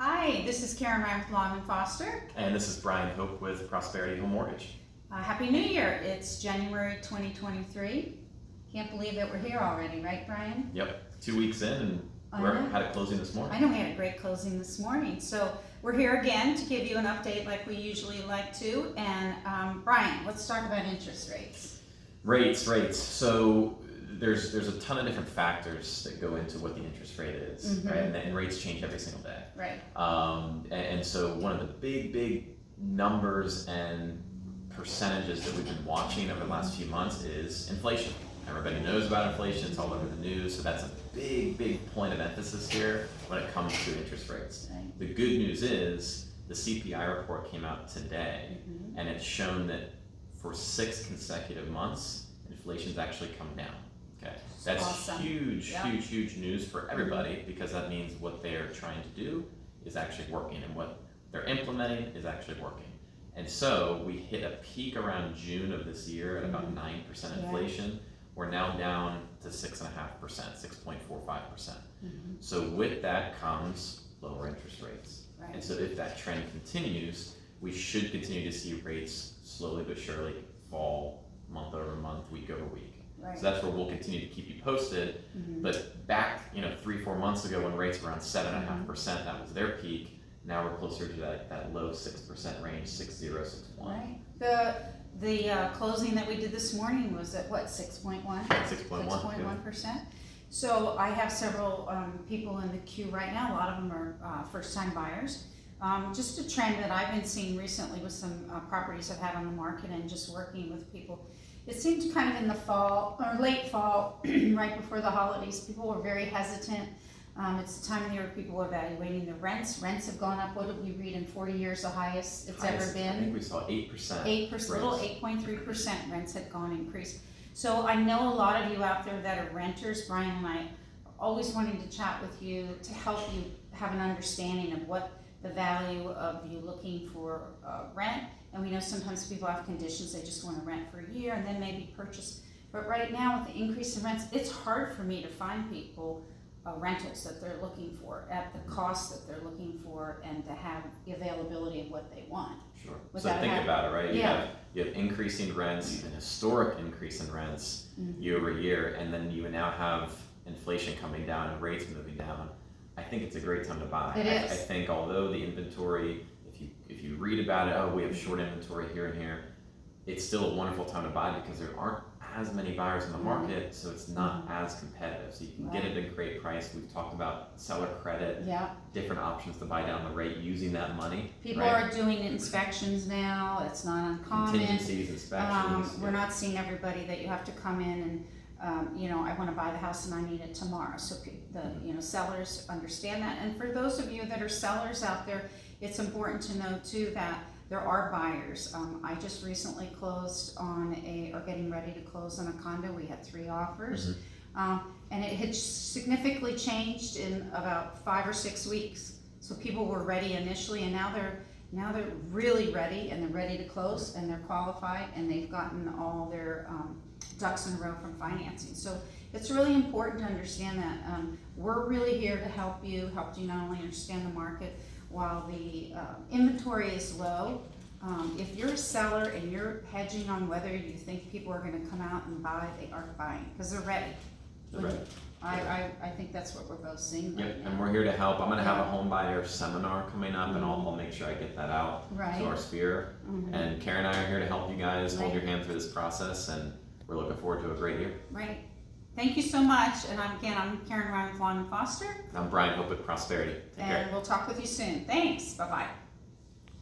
Hi, this is Karen.Ryan with Long & Foster. And this is Brian.Hope with Prosperity Home Mortgage. Happy New Year. It's January 2023. Can't believe that we're here already, right, Brian? Yep, 2 weeks in and we had a closing this morning. I know we had a great closing this morning. So we're here again to give you an update like we usually like to. And Brian, let's talk about interest rates. Rates. So there's a ton of different factors that go into what the interest rate is, right? And rates change every single day. Right. And so one of the big numbers and percentages that we've been watching over the last few months is inflation. Everybody knows about inflation, it's all over the news, so that's a big point of emphasis here when it comes to interest rates. Right. The good news is the CPI report came out today, and it's shown that for 6 consecutive months, inflation's actually come down. Okay, that's awesome. huge news for everybody, because that means what they're trying to do is actually working, and what they're implementing is actually working. And so we hit a peak around June of this year at about 9% inflation. We're now down to 6.5%, 6.45%. So with that comes lower interest rates. Right. And so if that trend continues, we should continue to see rates slowly but surely fall month over month, week over week. Right. So that's where we'll continue to keep you posted. But back, 3-4 months ago when rates were around 7.5%, that was their peak. Now we're closer to that low 6% range, 6.0, 6.1. Right. The closing that we did this morning was at what, 6.1? 6.1%. So I have several people in the queue right now. A lot of them are first-time buyers. Just a trend that I've been seeing recently with some properties I've had on the market and just working with people. It seemed kind of in the fall, or late fall, right before the holidays, people were very hesitant. It's the time of the year people are evaluating the rents. Rents have gone up. What did we read in 40 years? The highest it's ever been. I think we saw 8%. 8%, little 8.3% rents have gone increased. So I know a lot of you out there that are renters. Brian and I are always wanting to chat with you to help you have an understanding of what the value of you looking for rent. And we know sometimes people have conditions, they just want to rent for a year and then maybe purchase. But right now with the increase in rents, it's hard for me to find people rentals that they're looking for at the cost that they're looking for and to have the availability of what they want. Sure. So think about it, right? You have increasing rents, an historic increase in rents year over year, and then you now have inflation coming down and rates moving down. I think it's a great time to buy. It is. I think although the inventory, if you read about it, oh, we have short inventory here and here, it's still a wonderful time to buy because there aren't as many buyers in the market, so it's not as competitive. So you can get it at a great price. We've talked about seller credit, different options to buy down the rate using that money. People are doing inspections now. It's not uncommon. Contingencies, inspections. We're not seeing everybody that you have to come in and I want to buy the house and I need it tomorrow. So the sellers understand that. And for those of you that are sellers out there, it's important to know too that there are buyers. I just recently closed on getting ready to close on a condo. We had 3 offers, and it had significantly changed in about 5 or 6 weeks. So people were ready initially, and now they're really ready, and they're ready to close, and they're qualified, and they've gotten all their ducks in a row from financing. So it's really important to understand that we're really here to help you not only understand the market while the inventory is low. If you're a seller and you're hedging on whether you think people are going to come out and buy, they aren't buying because they're ready. I think that's what we're both seeing. Yep, and we're here to help. I'm going to have a home buyer seminar coming up, and I'll make sure I get that out to our sphere. And Karen and I are here to help you guys hold your hand through this process, and we're looking forward to a great year. Right. Thank you so much. And I'm Karen Ryan with Long & Foster. I'm Brian Hope with Prosperity. Take care. And we'll talk with you soon. Thanks. Bye-bye.